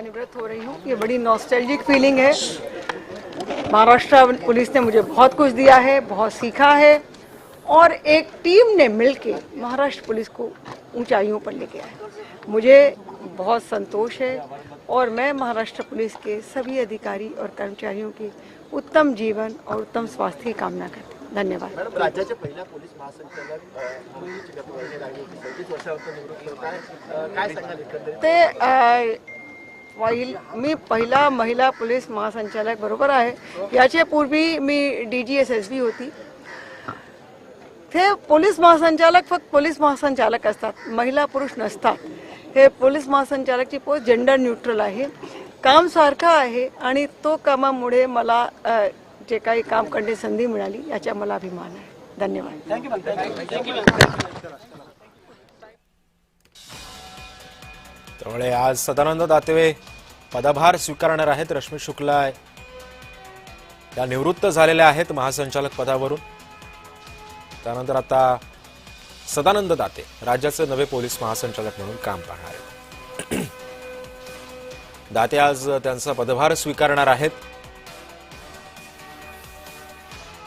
निवृत्त हो रही हूँ। ये बड़ी नॉस्टैल्जिक फीलिंग है। महाराष्ट्र पुलिस ने मुझे बहुत कुछ दिया है, बहुत सीखा है और एक टीम ने मिलके महाराष्ट्र पुलिस को ऊंचाइयों पर लेके आया। मुझे बहुत संतोष है और मैं महाराष्ट्र पुलिस के सभी अधिकारी और कर्मचारियों के उत्तम जीवन और उत्तम स्वास्थ्य की कामना करती हूँ। धन्यवाद। मॅडम, राज्याचे पहिला पोलीस महासंचालक मुंबईची गतवर्षी लागली होती, 37 वर्षावर निवृत्त होत आहे. काय सांगाल एकंदरीत? मी पहिला महिला पोलीस महासंचालक बरोबर आहे. याच्यापूर्वी मी DGSSB होती. ते पोलीस महासंचालक फक्त पोलीस महासंचालक असतात, महिला पुरुष नसतात. हे पोलीस महासंचालकची पोस्ट जेंडर न्यूट्रल आहे. काम सारखं आहे आणि तो कामामुळे मला जे काही काम करण्याची संधी मिळाली याचा मला अभिमान आहे. धन्यवाद. त्यामुळे आज सदानंद दाते पदभार स्वीकारणार आहेत. रश्मी शुक्ला या निवृत्त झालेल्या आहेत महासंचालक पदावरून. त्यानंतर आता सदानंद दाते राज्याचे नवे पोलीस महासंचालक म्हणून काम पाहणार आहेत. दाते आज त्यांचा पदभार स्वीकारणार आहेत.